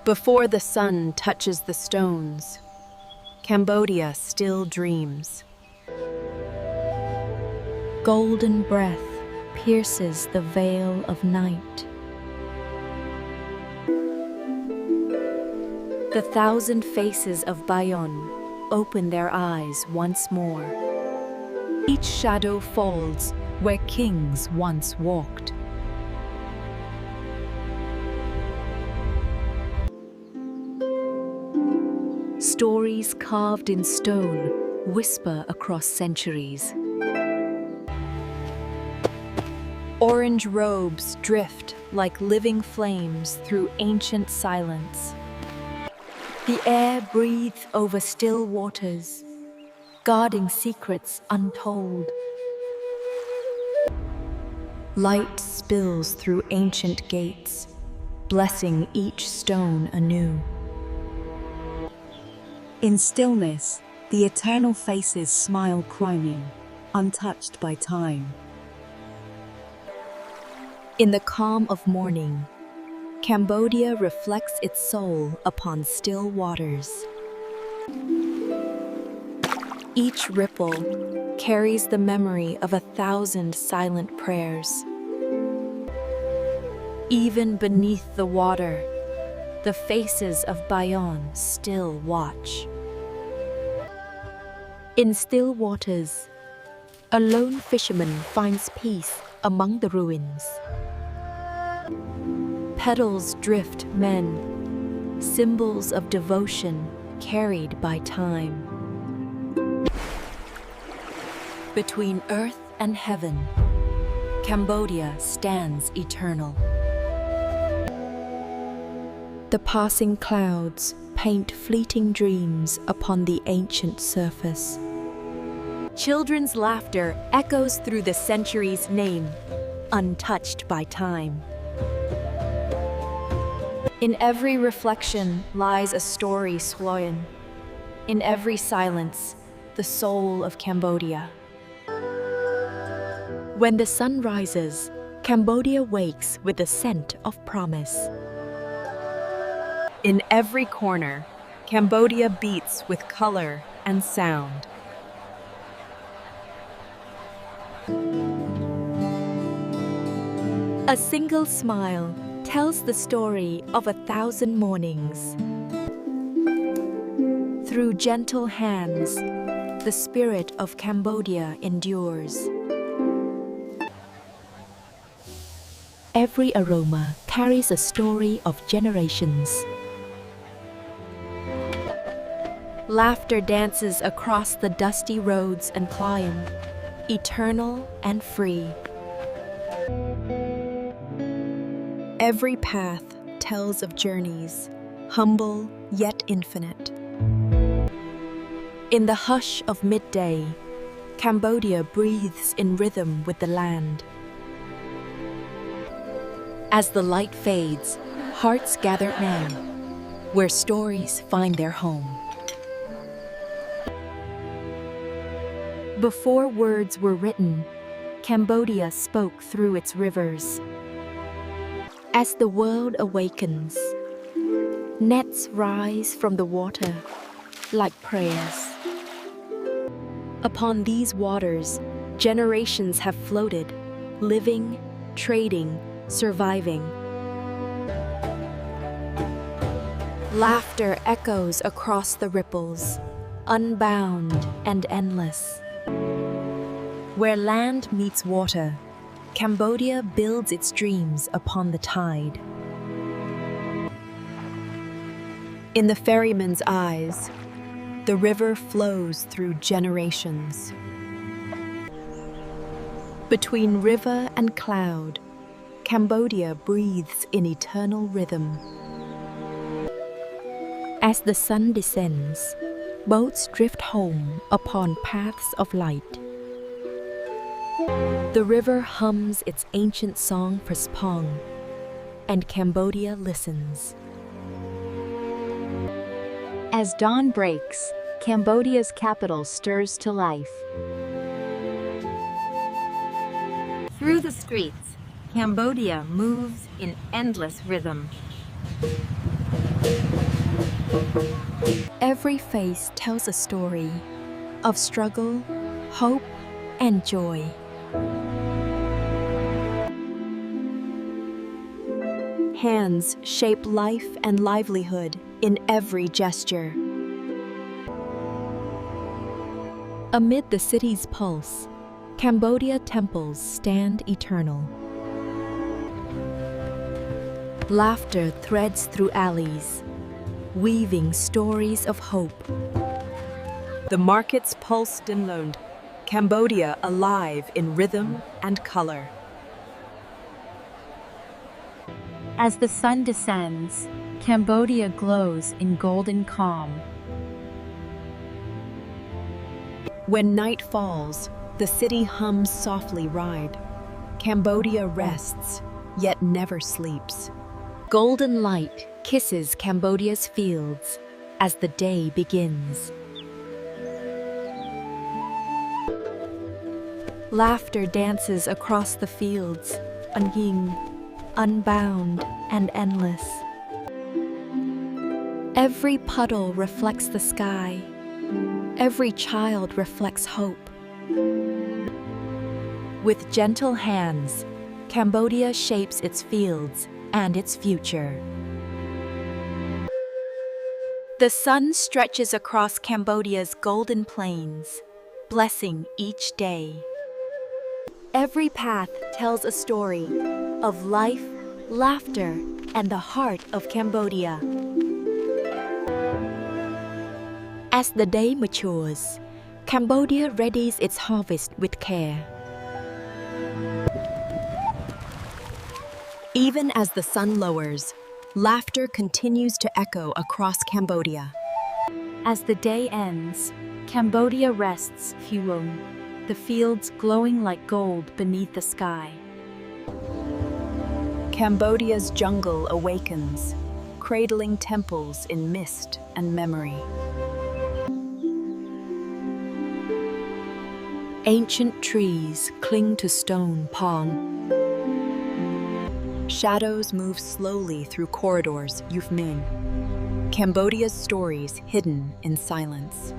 Before the sun touches the stones, Cambodia still dreams. Golden breath pierces the veil of night. The thousand faces of Bayon open their eyes once more. Each shadow falls where kings once walked. Stories carved in stone whisper across centuries. Orange robes drift like living flames through ancient silence. The air breathes over still waters, guarding secrets untold. Light spills through ancient gates, blessing each stone anew. In stillness, the eternal faces smile crowning, untouched by time. In the calm of morning, Cambodia reflects its soul upon still waters. Each ripple carries the memory of 1,000 silent prayers. Even beneath the water, the faces of Bayon still watch. In still waters, a lone fisherman finds peace among the ruins. Petals drift men, symbols of devotion carried by time. Between earth and heaven, Cambodia stands eternal. The passing clouds paint fleeting dreams upon the ancient surface. Children's laughter echoes through the centuries' name, untouched by time. In every reflection lies a story swollen. In every silence, the soul of Cambodia. When the sun rises, Cambodia wakes with the scent of promise. In every corner, Cambodia beats with color and sound. A single smile tells the story of 1,000 mornings. Through gentle hands, the spirit of Cambodia endures. Every aroma carries a story of generations. Laughter dances across the dusty roads and climb, eternal and free. Every path tells of journeys, humble yet infinite. In the hush of midday, Cambodia breathes in rhythm with the land. As the light fades, hearts gather now, where stories find their home. Before words were written, Cambodia spoke through its rivers. As the world awakens, nets rise from the water like prayers. Upon these waters, generations have floated, living, trading, surviving. Laughter echoes across the ripples, unbound and endless. Where land meets water, Cambodia builds its dreams upon the tide. In the ferryman's eyes, the river flows through generations. Between river and cloud, Cambodia breathes in eternal rhythm. As the sun descends, boats drift home upon paths of light. The river hums its ancient song for Spong, and Cambodia listens. As dawn breaks, Cambodia's capital stirs to life. Through the streets, Cambodia moves in endless rhythm. Every face tells a story of struggle, hope, and joy. Hands shape life and livelihood in every gesture. Amid the city's pulse, Cambodia temples stand eternal. Laughter threads through alleys, weaving stories of hope. The markets pulse Dinlond, Cambodia alive in rhythm and color. As the sun descends, Cambodia glows in golden calm. When night falls, the city hums softly ride. Cambodia rests, yet never sleeps. Golden light kisses Cambodia's fields as the day begins. Laughter dances across the fields, unhing, unbound, and endless. Every puddle reflects the sky. Every child reflects hope. With gentle hands, Cambodia shapes its fields and its future. The sun stretches across Cambodia's golden plains, blessing each day. Every path tells a story of life, laughter, and the heart of Cambodia. As the day matures, Cambodia readies its harvest with care. Even as the sun lowers, laughter continues to echo across Cambodia. As the day ends, Cambodia rests Phuong, the fields glowing like gold beneath the sky. Cambodia's jungle awakens, cradling temples in mist and memory. Ancient trees cling to stone palm. Shadows move slowly through corridors You've Minh. Cambodia's stories hidden in silence.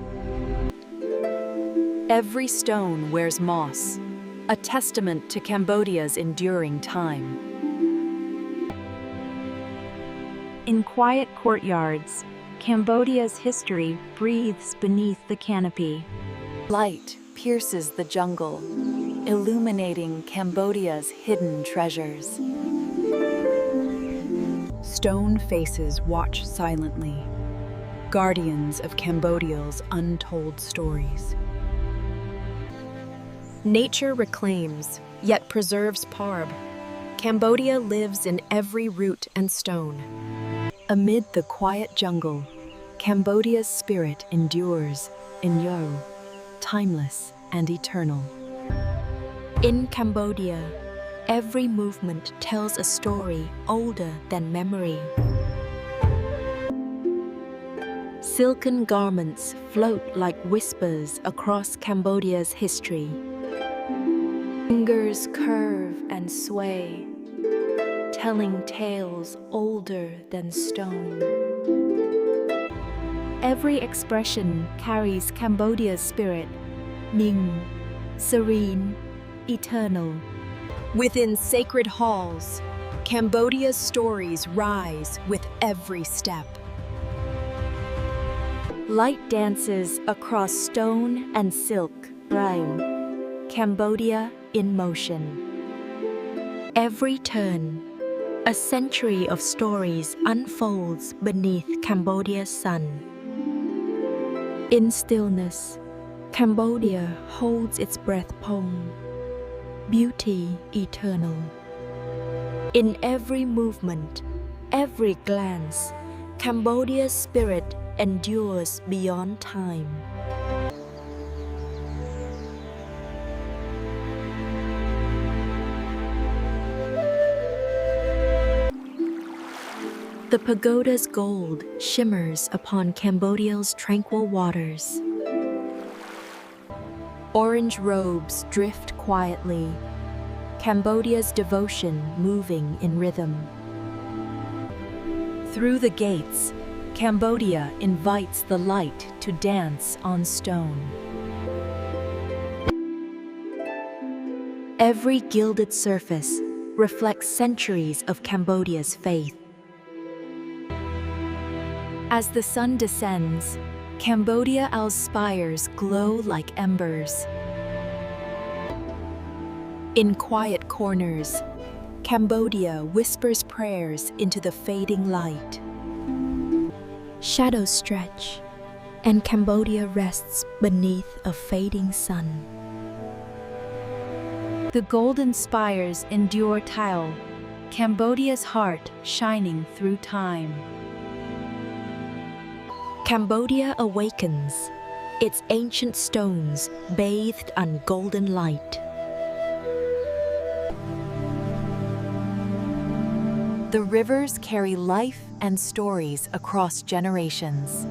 Every stone wears moss, a testament to Cambodia's enduring time. In quiet courtyards, Cambodia's history breathes beneath the canopy. Light pierces the jungle, illuminating Cambodia's hidden treasures. Stone faces watch silently, guardians of Cambodia's untold stories. Nature reclaims, yet preserves Parb. Cambodia lives in every root and stone. Amid the quiet jungle, Cambodia's spirit endures in Yo, timeless and eternal. In Cambodia, every movement tells a story older than memory. Silken garments float like whispers across Cambodia's history. Fingers curve and sway, telling tales older than stone. Every expression carries Cambodia's spirit, Ning, serene, eternal. Within sacred halls, Cambodia's stories rise with every step. Light dances across stone and silk, rhyme, Cambodia in motion. Every turn, a century of stories unfolds beneath Cambodia's sun. In stillness, Cambodia holds its breath Pong, beauty eternal. In every movement, every glance, Cambodia's spirit endures beyond time. The pagoda's gold shimmers upon Cambodia's tranquil waters. Orange robes drift quietly, Cambodia's devotion moving in rhythm. Through the gates, Cambodia invites the light to dance on stone. Every gilded surface reflects centuries of Cambodia's faith. As the sun descends, Cambodia's spires glow like embers. In quiet corners, Cambodia whispers prayers into the fading light. Shadows stretch, and Cambodia rests beneath a fading sun. The golden spires endure tile, Cambodia's heart shining through time. Cambodia awakens, its ancient stones bathed in golden light. The rivers carry life and stories across generations.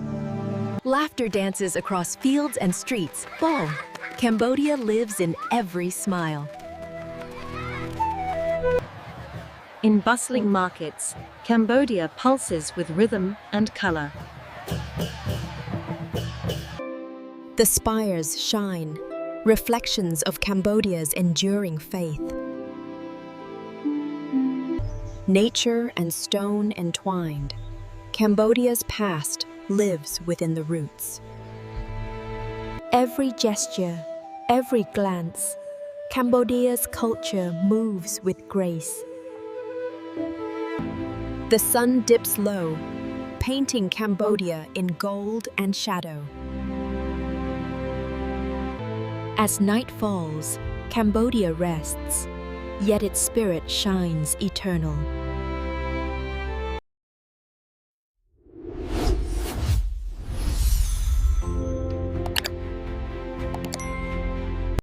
Laughter dances across fields and streets. Wow! Cambodia lives in every smile. In bustling markets, Cambodia pulses with rhythm and color. The spires shine, reflections of Cambodia's enduring faith. Nature and stone entwined, Cambodia's past lives within the roots. Every gesture, every glance, Cambodia's culture moves with grace. The sun dips low, painting Cambodia in gold and shadow. As night falls, Cambodia rests, yet its spirit shines eternal.